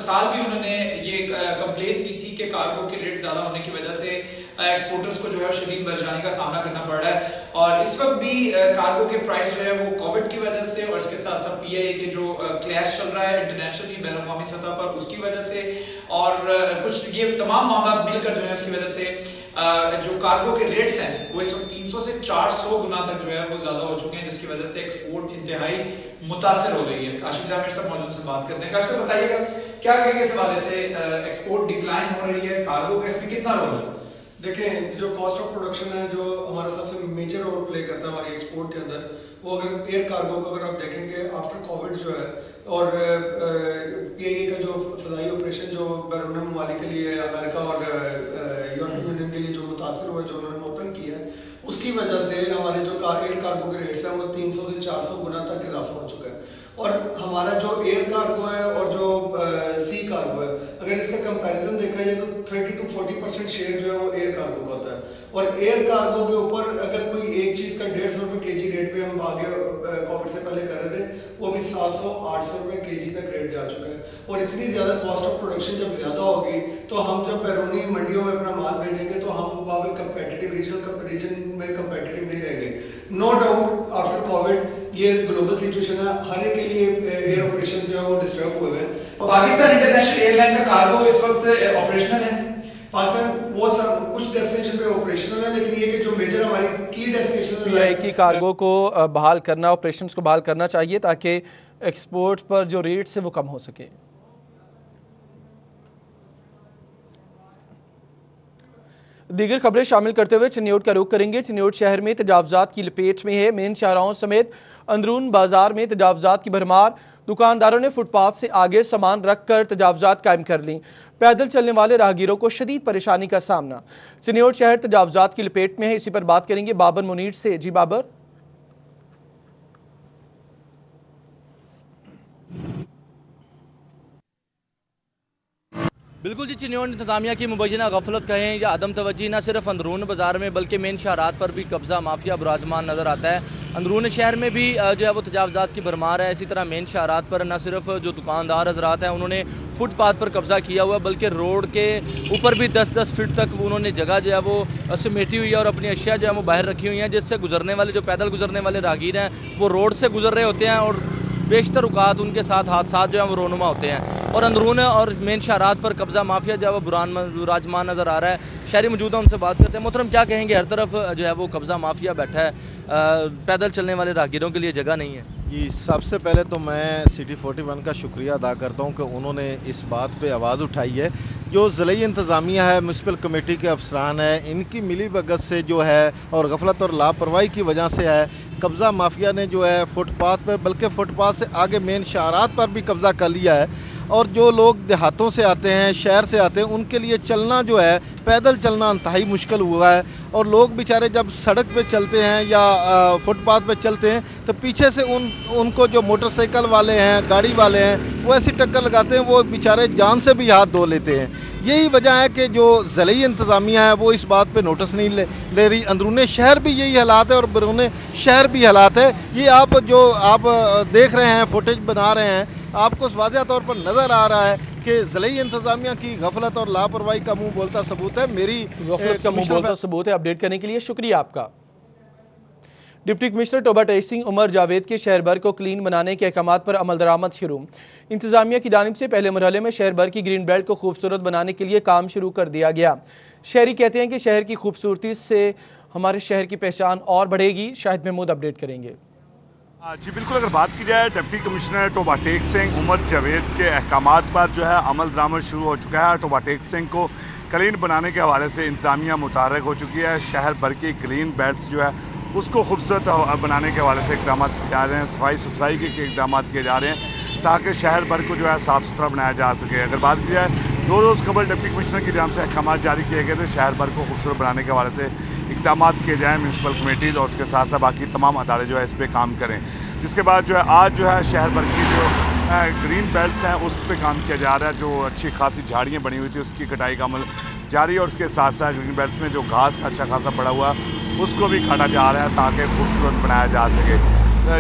سال بھی انہوں نے یہ کمپلین کی تھی کہ کارگو کے ریٹ زیادہ ہونے کی وجہ سے ایکسپورٹرز کو جو ہے شدید پریشانی کا سامنا کرنا پڑ رہا ہے. اور اس وقت بھی کارگو کے پرائس جو ہے وہ کووڈ کی وجہ سے اور اس کے ساتھ ساتھ پی آئی اے کے جو کلیش چل رہا ہے انٹرنیشنلی بین الاقوامی سطح پر اس کی وجہ سے اور کچھ یہ تمام معاملات مل کر جو ہے اس کی وجہ سے جو کارگو کے ریٹس ہیں وہ اس وقت 300 سے 400 گنا تک جو ہے وہ زیادہ ہو چکے ہیں, جس کی وجہ سے ایکسپورٹ انتہائی متاثر ہو گئی ہے. کاشف صاحب میرے ساتھ موجود سے بات کرتے ہیں. کاشف صاحب بتائیے گا کیا کہیں گے اس حوالے سے, ایکسپورٹ ڈکلائن ہو رہی ہے, کارگو کا اس میں کتنا رول ہے؟ دیکھیں, جو کاسٹ آف پروڈکشن ہے جو ہمارا سب سے میجر رول پلے کرتا ہے ہماری ایکسپورٹ کے اندر, وہ اگر ایئر کارگو کو اگر آپ دیکھیں گے آفٹر کووڈ جو ہے اور پی آئی اے کا جو فضائی آپریشن جو بیرون ممالک کے لیے امریکہ اور یورپین یونین کے لیے جو متاثر ہوا ہے, جو انہوں نے معطل کیا ہے, اس کی وجہ سے ہمارے جو ایئر کارگو کے ریٹس ہیں وہ 300 سے 400 گنا تک اضافہ ہو چکا ہے. اور ہمارا جو ایئر کارگو ہے اور جو سی کارگو ہے, اگر اس کا کمپیریزن دیکھا جائے تو 30 to 40% شیئر جو ہے وہ ایئر کارگو کا ہوتا ہے. اور ایئر کارگو کے اوپر اگر کوئی ایک چیز کا 150 روپے کے جی ریٹ پہ ہم آگے کووڈ سے پہلے کر رہے تھے, وہ بھی 700-800 روپے کے جی تک ریٹ جا چکا ہے. اور اتنی زیادہ کاسٹ آف پروڈکشن جب زیادہ ہوگی تو ہم جب بیرونی منڈیوں میں اپنا مال بھیجیں گے تو ہم وہاں پہ کمپیٹیٹیو ریجن میں کمپیٹیٹیو نہیں رہیں گے. نو ڈاؤٹ آفٹر کووڈ یہ گلوبل سچویشن ہے, ہر ایک کے لیے ایئر آپریشن جو ہے وہ ڈسٹرب ہوئے ہیں, पाकिस्तान इंटरनेशनल एयरलाइन का कार्गो इस वक्त ऑपरेशनल है? पाकिस्तान वो सब कुछ डेस्टिनेशन पे ऑपरेशनल है, लेकिन ये कि जो मेजर हमारी की डेस्टिनेशन है कि कार्गो को बहाल करना, ऑपरेशंस को बहाल करना चाहिए ताकि एक्सपोर्ट पर जो रेट्स है वो कम हो सके। दीगर खबरें शामिल करते हुए चिन्योट का रुख करेंगे। चिन्योट शहर में तजावजात की लपेट में है। मेन शाहराहों समेत अंदरून बाजार में तजावजात की भरमार। दुकानदारों ने फुटपाथ से आगे सामान रखकर तजावजात कायम कर ली। पैदल चलने वाले राहगीरों को शदीद परेशानी का सामना। चिन्योट शहर तजावजात की लपेट में है। इसी पर बात करेंगे बाबर मुनीर से। जी बाबर। बिल्कुल जी, चिन्योट इंतजामिया की मुबैना गफलत कहें या अदम तवज्जी न सिर्फ अंदरून बाजार में बल्कि मेन शहरात पर भी कब्जा माफिया बुराजमान नजर आता है। अंदरून शहर में भी जो है वो तजावजात की भरमार है। इसी तरह मेन शहरात पर न सिर्फ जो दुकानदार हजरात हैं उन्होंने फुटपाथ पर कब्जा किया हुआ है, बल्कि रोड के ऊपर भी 10-10 फीट तक उन्होंने जगह जो है वो समेटी हुई है और अपनी अशिया जो है वो बाहर रखी हुई हैं, जिससे गुजरने वाले जो पैदल गुजरने वाले राहगीर हैं वो रोड से गुजर रहे होते हैं और बेशतर औकात उनके साथ हादसात जो है वो रोनुमा होते हैं। और अंदरून और मेन शहरात पर कब्जा माफिया जो है वो बुराजमान नजर आ रहा है। शहरी मौजूद उनसे बात करते हैं। मोहतरम, क्या कहेंगे? हर तरफ जो है वो कब्जा माफिया बैठा है, पैदल चलने वाले राहगीरों के लिए जगह नहीं है। जी, सबसे पहले तो मैं सिटी 41 का शुक्रिया अदा करता हूं कि उन्होंने इस बात पे आवाज़ उठाई है। जो ज़िले इंतज़ामिया है, म्यूनसिपल कमेटी के अफसरान है, इनकी मिली भगत से जो है और गफलत और लापरवाही की वजह से है, कब्ज़ा माफिया ने जो है फुटपाथ पर, बल्कि फुटपाथ से आगे मेन शाहरात पर भी कब्ज़ा कर लिया है। और जो लोग देहातों से आते हैं, शहर से आते हैं, उनके लिए चलना जो है, पैदल चलना इंतहाई मुश्किल हुआ है। और लोग बेचारे जब सड़क पे चलते हैं या फुटपाथ पे चलते हैं तो पीछे से उनको जो मोटरसाइकिल वाले हैं, गाड़ी वाले हैं, वो ऐसी टक्कर लगाते हैं, वो बेचारे जान से भी हाथ धो लेते हैं। यही वजह है कि जो ज़िली इंतज़ामिया है वो इस बात पे नोटिस नहीं ले रही। अंदरूनी शहर भी यही हालात है और बैरून शहर भी हालात है। ये आप देख रहे हैं, फुटेज बना रहे हैं, आपको वाज़ेह तौर पर नज़र आ रहा है कि ज़िली इंतज़ामिया की गफलत और लापरवाही का मुंह बोलता सबूत है। मेरी गफलत का मुंह बोलता सबूत है। अपडेट करने के लिए शुक्रिया आपका। डिप्टी कमिश्नर टोबा टेसिंग उमर जावेद के शहर भर को क्लीन बनाने के अहकाम पर अमल दरामद शुरू। इंतजामिया की जानिब से पहले मरहले में शहर भर की ग्रीन बेल्ट को खूबसूरत बनाने के लिए काम शुरू कर दिया गया। शहरी कहते हैं कि शहर की खूबसूरती से हमारे शहर की पहचान और बढ़ेगी। शाहिद महमूद अपडेट करेंगे। जी बिल्कुल, अगर बात की जाए डिप्टी कमिश्नर टोबा टेसिंग उमर जावेद के अहकामात पर जो है अमल दरामद शुरू हो चुका है। टोबा टेसिंग को क्लीन बनाने के हवाले से इंतजामिया मुतहर्रिक हो चुकी है। शहर भर की ग्रीन बेल्ट्स जो है उसको खूबसूरत बनाने के हवाले से इकदाम किए जा रहे हैं, सफाई सुथराई के इकदाम किए जा रहे हैं ताकि शहर भर को जो है साफ़ सुथरा बनाया जा सके। अगर बात की जाए, 2 रोज़ कबल डिप्टी कमिश्नर की जानिब से अहकाम जारी किए गए थे शहर भर को खूबसूरत बनाने के हवाले से इकदाम किए जाएँ म्यूनसिपल कमेटीज़ और उसके साथ साथ बाकी तमाम अदारे जो है इस पर काम करें। जिसके बाद जो है आज जो है शहर भर की जो ग्रीन बेल्ट्स हैं उस पर काम किया जा रहा है। जो अच्छी खासी झाड़ियाँ बनी हुई थी उसकी कटाई का अमल जारी है और उसके साथ साथ ग्रीन बेल्ट्स में जो घास अच्छा खासा पड़ा हुआ उसको भी काटा जा रहा है ताकि खूबसूरत बनाया जा सके,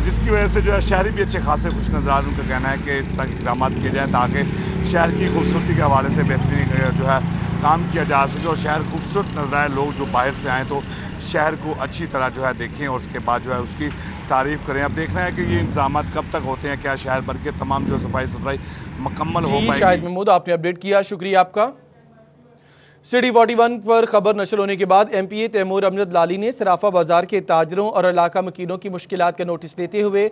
जिसकी वजह से जो है शहरी भी अच्छे खासे खुश नजर आ रहे हैं। उनका कहना है कि इस तरह के इकदाम किए जाएँ ताकि शहर की खूबसूरती के हवाले से बेहतरीन जो है काम किया जा सके और शहर खूबसूरत नजर आए। लोग जो बाहर से आएँ तो शहर को अच्छी तरह जो है देखें और उसके बाद जो है उसकी तारीफ करें। अब देखना है कि ये इंतजाम कब तक होते हैं, क्या शहर भर के तमाम जो सफाई सुथराई मुकम्मल हो पाएगी। शाहिद महमूद, आपने अपडेट किया, शुक्रिया आपका। सिटी 41 पर खबर नशर होने के बाद MPA तैमूर अमजद लाली ने सराफा बाजार के ताजरों और इलाका मकीनों की मुश्किलात का नोटिस लेते हुए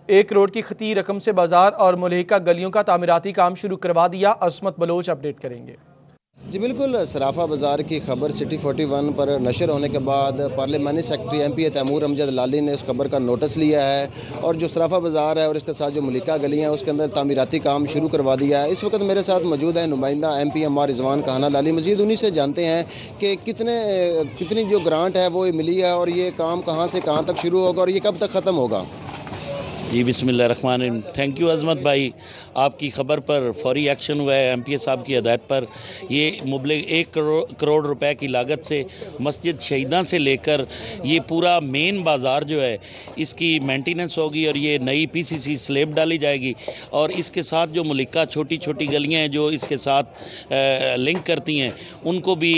1 करोड़ की खती रकम से बाजार और मुलहिका गलियों का तामीराती काम शुरू करवा दिया। असमत बलोच अपडेट करेंगे। जी बिल्कुल, सराफा बाज़ार की खबर सिटी 41 पर नशर होने के बाद पार्लियामानी सेक्रेटरी MPA तैमूर अमजद लाली ने उस खबर का नोटिस लिया है और जो सराफा बाज़ार है और इसके साथ जो मुलिका गलियां हैं उसके अंदर तामीराती काम शुरू करवा दिया है। इस वक्त मेरे साथ मौजूद है नुमाइंदा MP MR रिजवान काहना लाली। मजीद उन्हीं से जानते हैं कि कितनी जो ग्रांट है वो मिली है और ये काम कहाँ से कहाँ तक शुरू होगा और ये कब तक ख़त्म होगा। जी बिस्मिल्लाहिर्रहमानिर्रहीम। थैंक यू अजमत भाई, आपकी ख़बर पर फौरी एक्शन हुआ है। MPA साहब की हदायत पर ये मुबलिग 1 करोड़ रुपए की लागत से मस्जिद शहीदा से लेकर ये पूरा मेन बाज़ार जो है इसकी मेंटेनेंस होगी और ये नई PCC स्लेब डाली जाएगी और इसके साथ जो मुलिका छोटी छोटी गलियां हैं जो इसके साथ लिंक करती हैं उनको भी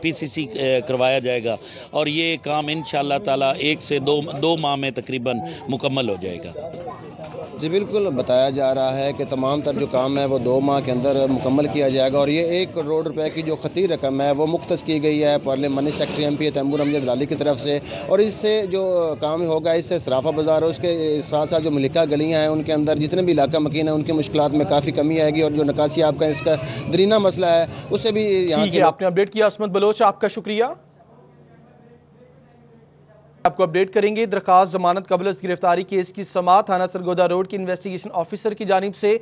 PCC करवाया जाएगा और ये काम इंशाअल्लाह ताला 1 से 2 माह में तकरीबन मुकम्मल हो जाएगा। جی بالکل बताया जा रहा है कि तमाम तर जो काम है वो 2 माह के अंदर मुकम्मल किया जाएगा और ये 1 करोड़ रुपए की जो खती रकम है वो मुख्तस की गई है पार्लियामानी सेक्रेटरी एमपी तैमूर अमजद लाली की तरफ से। और इससे जो काम होगा इससे सराफा बाजार उसके साथ साथ जो मलिका गलियाँ हैं उनके अंदर जितने भी इलाका मकीन है उनकी मुश्किलात में काफ़ी कमी आएगी और जो निकासी आपका इसका दरीना मसला है उससे भी यहाँ के आपने अपडेट किया असमत बलोच, आपका शुक्रिया। आपको अपडेट करेंगे। दरखास्त जमानत कबल गिरफ्तारी केस की समाअत थाना सरगोदा रोड के इन्वेस्टिगेशन ऑफिसर की जानिब से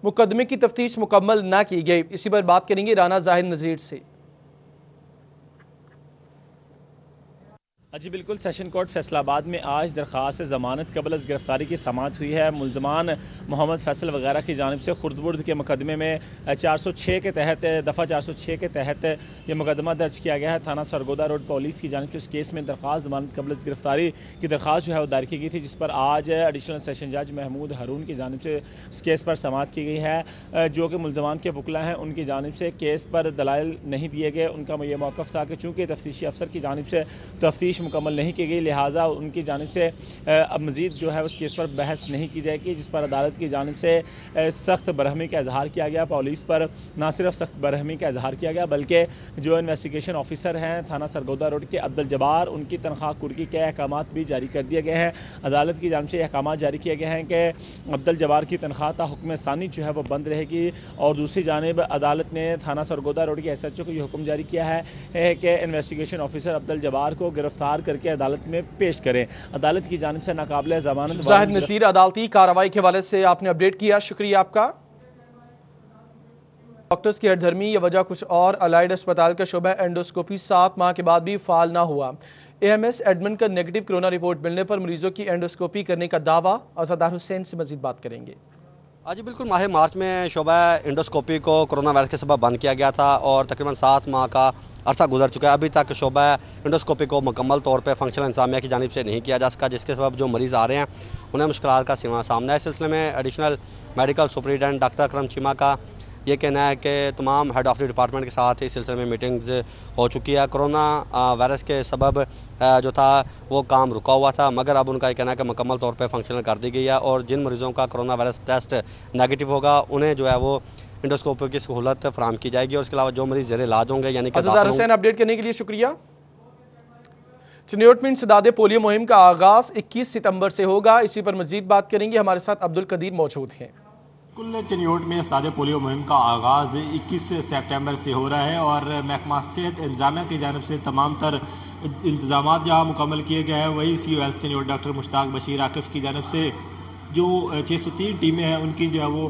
मुकदमे की तफ्तीश मुकम्मल न की गई। इसी पर बात करेंगे राना जाहिद नजीर से। जी बिल्कुल, सेशन कोर्ट फैसलाबाद में आज दरखास्त जमानत कबल गिरफ्तारी की समाअत हुई है। मुलजमान मोहम्मद फैसल वगैरह की जानिब से खुर्द-बुर्द के मुकदमे में 406 के तहत दफ़ा 406 के तहत ये मुकदमा दर्ज किया गया है। थाना सरगोदा रोड पुलिस की जानिब से उस केस में दरखास्त जमानत कबल गिरफ्तारी की दरखास्त जो है वो दायर की गई थी, जिस पर आज एडिशनल सेशन जज महमूद हारून की जानिब से उस केस पर समाअत की गई है। जो कि मुलजमान के वकला हैं उनकी जानिब से केस पर दलाइल नहीं दिए गए। उनका ये मौक़िफ़ था कि चूँकि तफ्तीशी अफसर की जानिब से तफ्तीश मुकम्मल नहीं की गई, लिहाजा उनकी जानिब से अब मजीद जो है उस केस पर बहस नहीं की जाएगी, जिस पर अदालत की जानिब से सख्त बरहमी का इजहार किया गया। पुलिस पर न सिर्फ सख्त बरहमी का इजहार किया गया बल्कि जो इन्वेस्टिगेशन ऑफिसर हैं थाना सरगोदा रोड के अब्दुल जब्बार, उनकी तनख्वाह कुर्की के अहकाम भी जारी कर दिए गए हैं। अदालत की जानिब से अहकाम जारी किए गए हैं कि अब्दुल जब्बार की तनख्वाह ता हुक्म सानी जो है वो बंद रहेगी। और दूसरी जानिब अदालत ने थाना सरगोदा रोड के SHO को ये हुक्म जारी किया है कि इन्वेस्टिगेशन ऑफिसर अब्दुल जब्बार को गिरफ्तार करके अदालत में पेश करें। अदालत की जानिब से नाकाबिले जमानत जाहिद नसीर अदालती कार्रवाई के हवाले से आपने अपडेट किया, शुक्रिया आपका। डॉक्टर्स की हठधर्मी या वजह कुछ और। अलाइड अस्पताल का शोबा एंडोस्कोपी 7 माह के बाद भी फाल ना हुआ। AMS एडमिन का नेगेटिव कोरोना रिपोर्ट मिलने पर मरीजों की एंडोस्कोपी करने का दावा। अज़ादार हुसैन से मजीद बात करेंगे। जी बिल्कुल, माह मार्च में शोबा एंडोस्कोपी को कोरोना वायरस के सबब बंद किया गया था और तकरीबन 7 माह का अरसा गुजर चुका है। अभी तक शोबा एंडोस्कोपी को मुकम्मल तौर पर फंक्शनल इंतजामिया की जानिब से नहीं किया जा सका, जिसके सबब जो मरीज़ आ रहे हैं उन्हें मुश्किलात का सामना है। इस सिलसिले में एडिशनल मेडिकल सुपरिटेंडेंट डॉक्टर अकरम चीमा का ये कहना है कि तमाम हेड ऑफ द डिपार्टमेंट के साथ इस सिलसिले में मीटिंग्स हो चुकी है। कोरोना वायरस के सबब जो था वो काम रुका हुआ था, मगर अब उनका ये कहना है कि मुकम्मल तौर पर फंक्शनल कर दी गई है और जिन मरीजों का कोरोना वायरस टेस्ट नेगेटिव होगा उन्हें जो है वो एंडोस्कोपी की सहूलत फराहम की जाएगी। और इसके अलावा जो मरीज ज़ेरे इलाज होंगे यानी कि हुसैन अपडेट करने के लिए शुक्रिया। चिन्योट में इंसदादे पोलियो मुहिम का आगाज 21 सितंबर से होगा। इसी पर मजीद बात करेंगे, हमारे साथ अब्दुल कदीर मौजूद हैं। कुल चिन्योट में इंसदादे पोलियो मुहिम का आगाज 21 सितंबर से हो रहा है और महकमा सेहत इंतजामिया की जानिब से तमाम तर इंतजाम जहाँ मुकम्मल किए गए हैं, वही CO health Chiniot doctor Mushtaq Bashir Akif की जानिब से जो 603 टीमें हैं उनकी जो है वो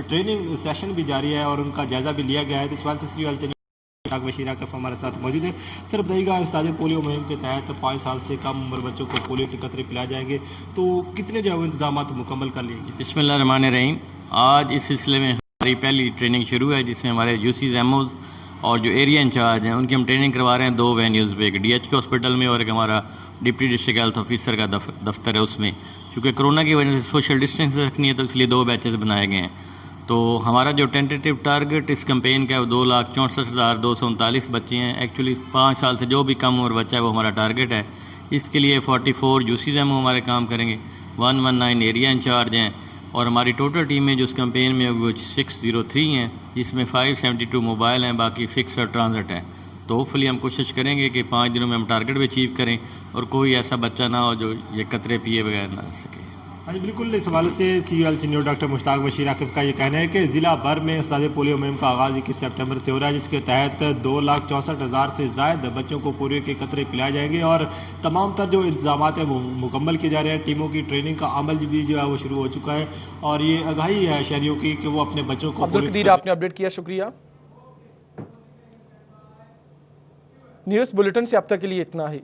ट्रेनिंग सेशन भी जारी है और उनका जायजा भी लिया गया है। तो इस वक्त CO हेल्थ मुश्ताक बशीर आकिफ हमारे साथ मौजूद है। सर बताइएगा, इंसदादे पोलियो मुहिम के तहत 5 साल से कम उम्र बच्चों को पोलियो के कतरे पिलाए जाएंगे, तो कितने जो है वो इंतजाम मुकम्मल कर लिए? बिस्मिल्लाहिर्रहमानिर्रहीम। आज इस सिलसिले में हमारी पहली ट्रेनिंग शुरू है, जिसमें हमारे UCs MOs और जो एरिया इंचार्ज हैं उनकी हम ट्रेनिंग करवा रहे हैं 2 वेन्यूज़ पे, एक DHK हॉस्पिटल में और एक हमारा डिप्टी डिस्ट्रिक्ट हेल्थ ऑफिसर का दफ्तर है उसमें। क्योंकि कोरोना की वजह से सोशल डिस्टेंस रखनी है तो इसलिए 2 बैचेस बनाए गए हैं। तो हमारा जो टेंटेटिव टारगेट इस कैंपेन का है वो 2,64,239 बच्चे हैं। एक्चुअली 5 साल से जो भी कम उम्र बच्चा है वो हमारा टारगेट है। इसके लिए 44 UCs MO हमारे काम करेंगे, 119 एरिया इंचार्ज हैं और हमारी टोटल टीम में जो इस कैंपेन में वो 603 हैं, जिसमें 572 मोबाइल हैं, बाकी फिक्स और ट्रांजिट हैं। तो होपफुली हम कोशिश करेंगे कि 5 दिनों में हम टारगेट भी अचीव करें और कोई ऐसा बच्चा ना हो जो ये कतरे पिए बगैर ना सके। हाँ जी बिल्कुल, इस हवाले से CO health Chiniot doctor Mushtaq Bashir Akif का ये कहना है कि ज़िला भर में इंसदादे पोलियो मुहिम का आगाज़ 21 सितंबर से हो रहा है, जिसके तहत 2,64,000 से ज़ायद बच्चों को पोलियो के कतरे पिलाए जाएंगे और तमाम तर जो इंतजाम है वो मुकम्मल किए जा रहे हैं। टीमों की ट्रेनिंग का अमल भी जो है वो शुरू हो चुका है और ये आगाही है शहरियों की कि वो अपने बच्चों को आपने अपडेट किया, शुक्रिया। न्यूज़ बुलेटिन से अब तक के लिए इतना ही।